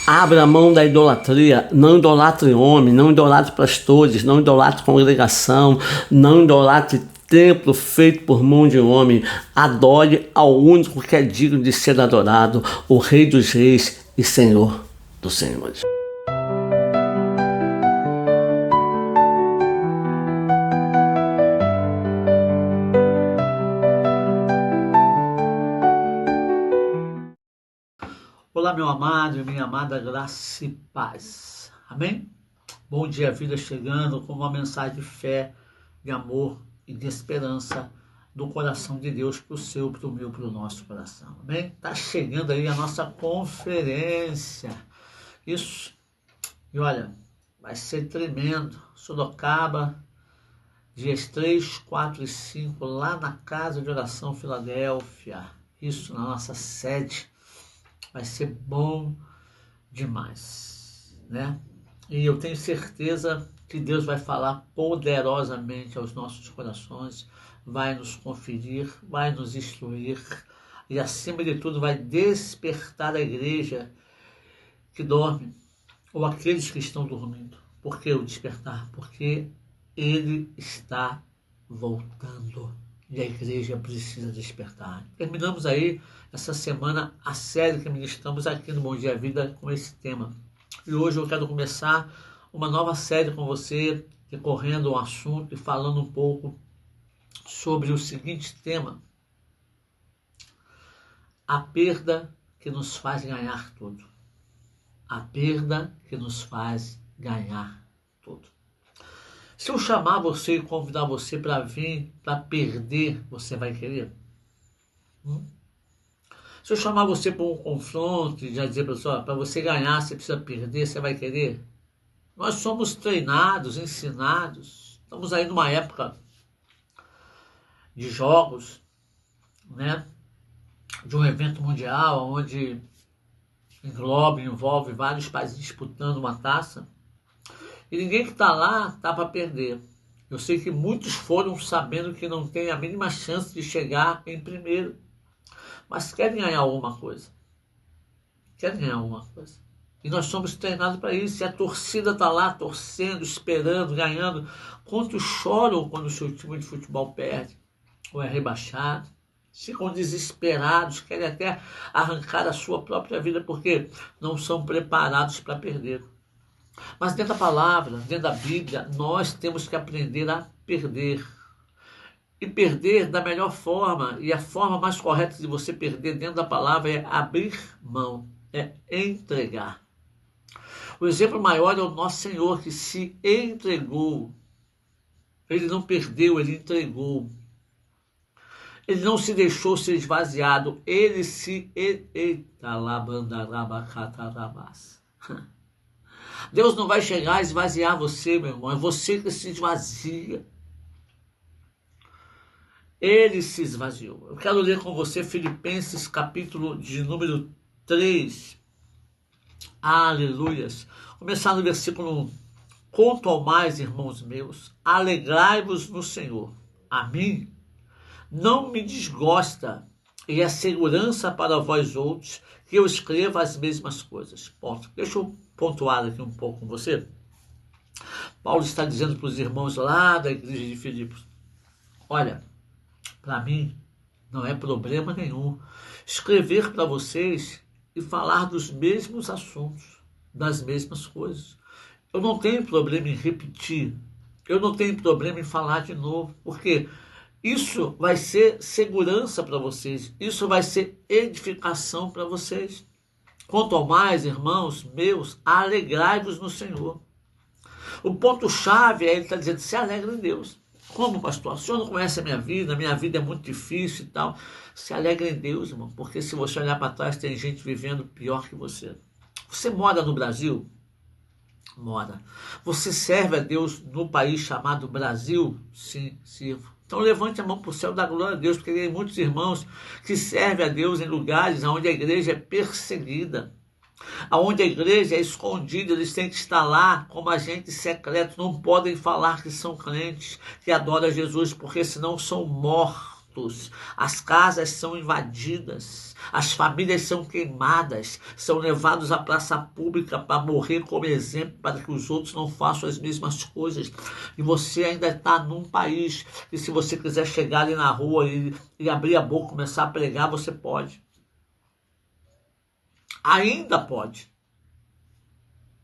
Abra mão da idolatria, não idolatre homem, não idolatre pastores, não idolatre congregação, não idolatre templo feito por mão de homem. Adore ao único que é digno de ser adorado, o Rei dos Reis e Senhor dos Senhores. Olá, meu amado e minha amada, graça e paz. Amém? Bom dia, vida chegando com uma mensagem de fé, de amor e de esperança do coração de Deus para o seu, para o meu, para o nosso coração. Amém? Está chegando aí a nossa conferência. Isso. E olha, vai ser tremendo. Sorocaba, dias 3, 4 e 5, lá na Casa de Oração Filadélfia. Isso, na nossa sede. Vai ser bom demais, né? E eu tenho certeza que Deus vai falar poderosamente aos nossos corações, vai nos conferir, vai nos instruir e, acima de tudo, vai despertar a igreja que dorme ou aqueles que estão dormindo. Por que o despertar? Porque Ele está voltando. E a igreja precisa despertar. Terminamos aí essa semana a série que ministramos aqui no Bom Dia Vida com esse tema. E hoje eu quero começar uma nova série com você, recorrendo ao assunto e falando um pouco sobre o seguinte tema: a perda que nos faz ganhar tudo. A perda que nos faz ganhar tudo. Se eu chamar você e convidar você para vir, para perder, você vai querer? Se eu chamar você para um confronto e já dizer para você ganhar, você precisa perder, você vai querer? Nós somos treinados, ensinados. Estamos aí numa época de jogos, né? De um evento mundial onde envolve vários países disputando uma taça. E ninguém que está lá está para perder. Eu sei que muitos foram sabendo que não tem a mínima chance de chegar em primeiro. Mas querem ganhar alguma coisa. Querem ganhar alguma coisa. E nós somos treinados para isso. E a torcida está lá torcendo, esperando, ganhando. Quantos choram quando o seu time de futebol perde ou é rebaixado? Ficam desesperados, querem até arrancar a sua própria vida porque não são preparados para perder. Mas dentro da palavra, dentro da Bíblia, nós temos que aprender a perder. E perder da melhor forma, e a forma mais correta de você perder dentro da palavra é abrir mão, é entregar. O exemplo maior é o nosso Senhor, que se entregou. Ele não perdeu, ele entregou. Ele não se deixou ser esvaziado, ele se... Deus não vai chegar a esvaziar você, meu irmão. É você que se esvazia. Ele se esvaziou. Eu quero ler com você Filipenses capítulo de número 3. Aleluias. Começar no versículo 1. Quanto ao mais, irmãos meus, alegrai-vos no Senhor. A mim não me desgosta, e é segurança para vós outros que eu escreva as mesmas coisas. Ponto. Deixa eu pontuar aqui um pouco com você. Paulo está dizendo para os irmãos lá da igreja de Filipos: olha, para mim não é problema nenhum escrever para vocês e falar dos mesmos assuntos, das mesmas coisas. Eu não tenho problema em repetir, eu não tenho problema em falar de novo, porque isso vai ser segurança para vocês, isso vai ser edificação para vocês. Quanto ao mais, irmãos meus, alegrai-vos no Senhor. O ponto-chave é ele está dizendo: se alegra em Deus. Como, pastor? O senhor não conhece a minha vida é muito difícil e tal. Se alegra em Deus, irmão, porque se você olhar para trás, tem gente vivendo pior que você. Você mora no Brasil? Mora. Você serve a Deus no país chamado Brasil? Sim, sirvo. Então levante a mão para o céu, da glória a Deus, porque tem muitos irmãos que servem a Deus em lugares onde a igreja é perseguida, onde a igreja é escondida. Eles têm que estar lá como agentes secretos, não podem falar que são crentes, que adoram a Jesus, porque senão são mortos. mortos, as casas são invadidas, as famílias são queimadas, são levados à praça pública para morrer como exemplo, para que os outros não façam as mesmas coisas. E você ainda está num país que, se você quiser chegar ali na rua e abrir a boca e começar a pregar, você pode. Ainda pode.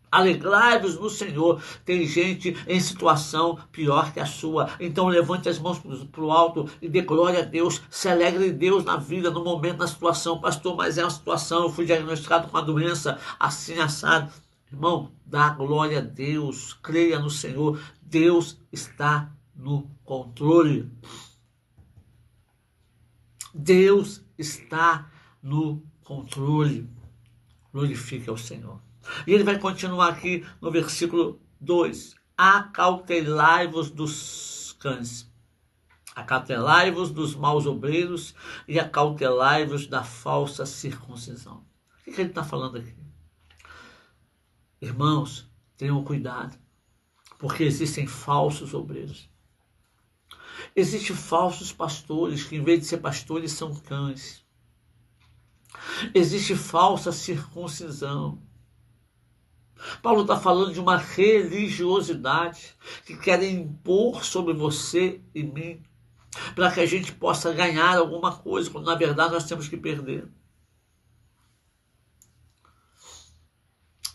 Alegrai-vos no Senhor. Tem gente em situação pior que a sua. Então levante as mãos para o alto e dê glória a Deus. Se alegre em Deus na vida, no momento, na situação. Pastor, mas é uma situação, eu fui diagnosticado com uma doença assim, assado. Irmão, dá glória a Deus. Creia no Senhor. Deus está no controle. Deus está no controle. Glorifique ao Senhor. E ele vai continuar aqui no versículo 2. Acautelai-vos dos cães. Acautelai-vos dos maus obreiros e acautelai-vos da falsa circuncisão. O que ele está falando aqui? Irmãos, tenham cuidado, porque existem falsos obreiros. Existem falsos pastores que, em vez de ser pastores, são cães. Existe falsa circuncisão. Paulo está falando de uma religiosidade que querem impor sobre você e mim, para que a gente possa ganhar alguma coisa, quando na verdade nós temos que perder.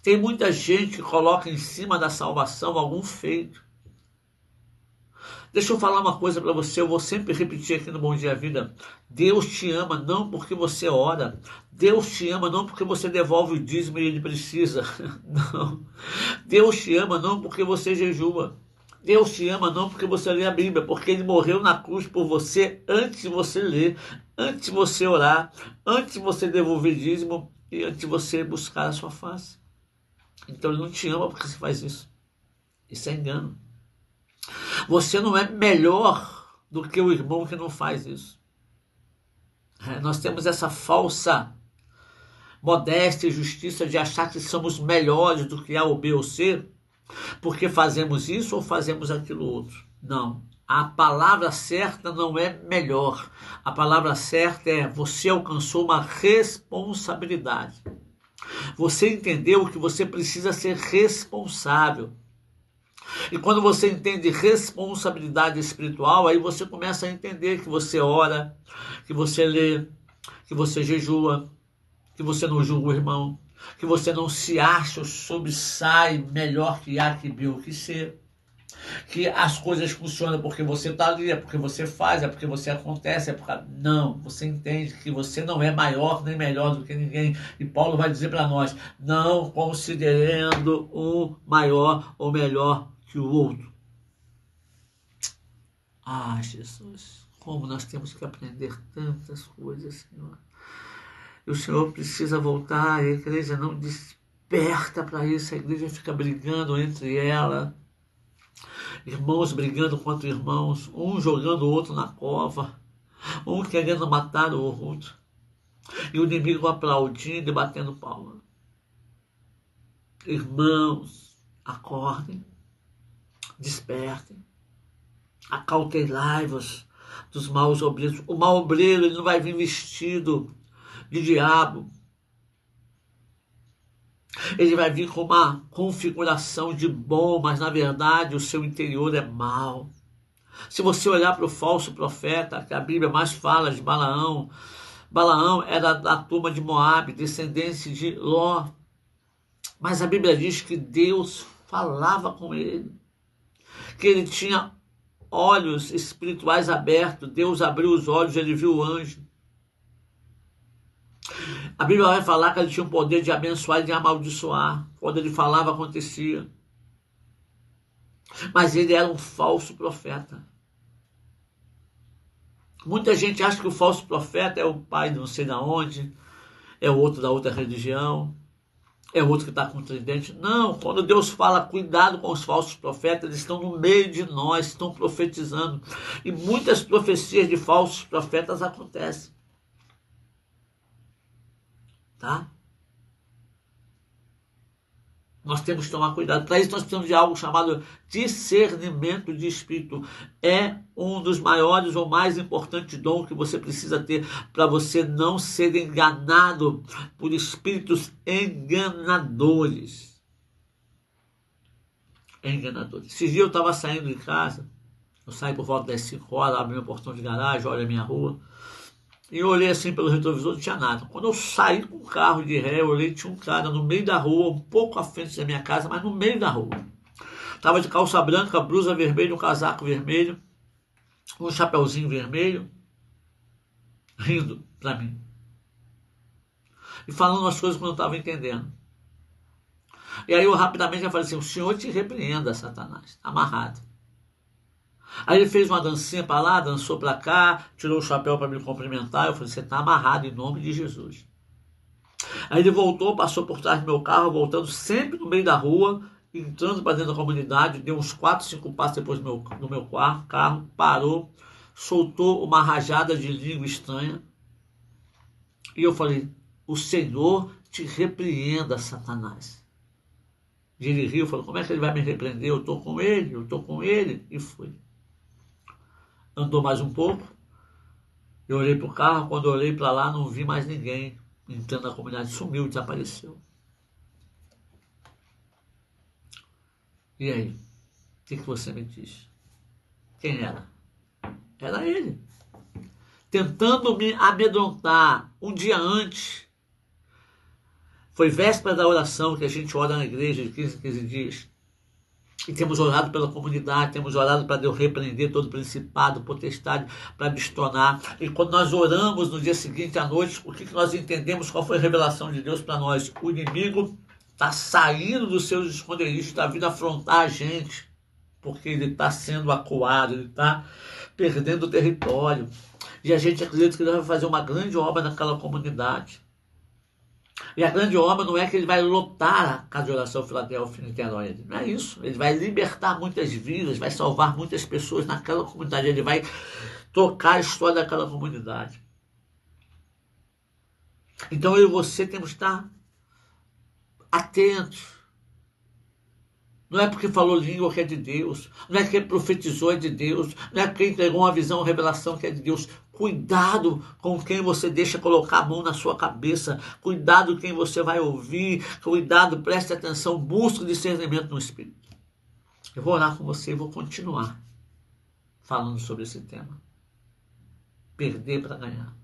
Tem muita gente que coloca em cima da salvação algum feito. Deixa eu falar uma coisa para você, eu vou sempre repetir aqui no Bom Dia Vida. Deus te ama não porque você ora. Deus te ama não porque você devolve o dízimo e ele precisa. Não. Deus te ama não porque você jejua. Deus te ama não porque você lê a Bíblia, porque ele morreu na cruz por você antes de você ler, antes de você orar, antes de você devolver dízimo e antes de você buscar a sua face. Então ele não te ama porque você faz isso. Isso é engano. Você não é melhor do que o irmão que não faz isso. Nós temos essa falsa modéstia e justiça de achar que somos melhores do que A ou B ou C, porque fazemos isso ou fazemos aquilo outro. Não. A palavra certa não é melhor. A palavra certa é: você alcançou uma responsabilidade. Você entendeu que você precisa ser responsável. E quando você entende responsabilidade espiritual, aí você começa a entender que você ora, que você lê, que você jejua, que você não julga o irmão, que você não se acha ou sobressai melhor que A, que B ou que C, que as coisas funcionam porque você está ali, é porque você faz, é porque você acontece, é porque... Não, você entende que você não é maior nem melhor do que ninguém. E Paulo vai dizer para nós: não considerando um maior ou melhor que o outro. Ah, Jesus, como nós temos que aprender tantas coisas, Senhor. E o Senhor precisa voltar, a igreja não desperta para isso, a igreja fica brigando entre ela, irmãos brigando contra irmãos, um jogando o outro na cova, um querendo matar o outro, e o inimigo aplaudindo e batendo palma. Irmãos, acordem, despertem, acautelai-vos dos maus obreiros. O mau obreiro, ele não vai vir vestido de diabo. Ele vai vir com uma configuração de bom, mas na verdade o seu interior é mau. Se você olhar para o falso profeta, que a Bíblia mais fala de Balaão, Balaão era da turma de Moabe, descendente de Ló. Mas a Bíblia diz que Deus falava com ele, que ele tinha olhos espirituais abertos. Deus abriu os olhos, ele viu o anjo. A Bíblia vai falar que ele tinha o poder de abençoar e de amaldiçoar. Quando ele falava, acontecia. Mas ele era um falso profeta. Muita gente acha que o falso profeta é o pai de não sei de onde, é o outro da outra religião, é o outro que está com o tridente. Não, quando Deus fala, cuidado com os falsos profetas, eles estão no meio de nós, estão profetizando. E muitas profecias de falsos profetas acontecem. Tá? Nós temos que tomar cuidado. Para isso nós precisamos de algo chamado discernimento de espírito. É um dos maiores ou mais importantes dons que você precisa ter para você não ser enganado por espíritos enganadores. Esses dias eu estava saindo de casa, eu saí por volta das 5 horas, abri meu portão de garagem, olho a minha rua, e eu olhei assim pelo retrovisor, não tinha nada. Quando eu saí com o carro de ré, eu olhei, tinha um cara no meio da rua, um pouco à frente da minha casa, mas no meio da rua. Estava de calça branca, blusa vermelha, um casaco vermelho, um chapeuzinho vermelho, rindo para mim. E falando as coisas que eu não estava entendendo. E aí eu rapidamente já falei assim, o Senhor te repreenda, Satanás, está amarrado. Aí ele fez uma dancinha para lá, dançou para cá, tirou o chapéu para me cumprimentar. Eu falei, você está amarrado em nome de Jesus. Aí ele voltou, passou por trás do meu carro, voltando sempre no meio da rua, entrando para dentro da comunidade, deu uns 4, 5 passos depois do meu carro, parou, soltou uma rajada de língua estranha. E eu falei, o Senhor te repreenda, Satanás. E ele riu, falou, como é que ele vai me repreender? Eu estou com ele, e foi. Andou mais um pouco, eu olhei para o carro, quando eu olhei para lá não vi mais ninguém entrando na comunidade, sumiu, desapareceu. E aí, o que você me diz? Quem era? Era ele, tentando me amedrontar. Um dia antes, foi véspera da oração que a gente ora na igreja de 15 em 15 dias. E temos orado pela comunidade, temos orado para Deus repreender todo principado, potestade, para destronar. E quando nós oramos no dia seguinte à noite, o que nós entendemos? Qual foi a revelação de Deus para nós? O inimigo está saindo dos seus esconderijos, está vindo afrontar a gente, porque ele está sendo acuado, ele está perdendo o território. E a gente acredita que Deus vai fazer uma grande obra naquela comunidade. E a grande obra não é que ele vai lotar a casa de oração Filadélfia em Niterói. Não é isso. Ele vai libertar muitas vidas, vai salvar muitas pessoas naquela comunidade. Ele vai tocar a história daquela comunidade. Então eu e você temos que estar atentos. Não é porque falou língua que é de Deus. Não é porque profetizou é de Deus. Não é porque entregou uma visão, uma revelação que é de Deus. Cuidado com quem você deixa colocar a mão na sua cabeça. Cuidado com quem você vai ouvir. Cuidado, preste atenção. Busque discernimento no Espírito. Eu vou orar com você e vou continuar falando sobre esse tema. Perder para ganhar.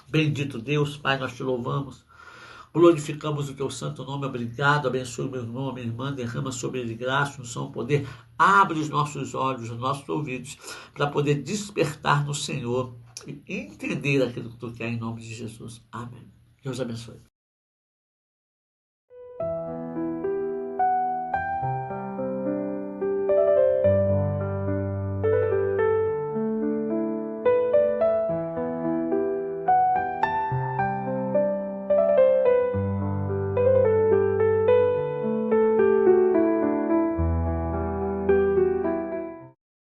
Bendito Deus, Pai, nós te louvamos. Glorificamos o teu santo nome, obrigado, abençoe o meu irmão, a minha irmã, derrama sobre ele graça, unção, poder, abre os nossos olhos, os nossos ouvidos, para poder despertar no Senhor e entender aquilo que tu quer em nome de Jesus. Amém. Deus abençoe.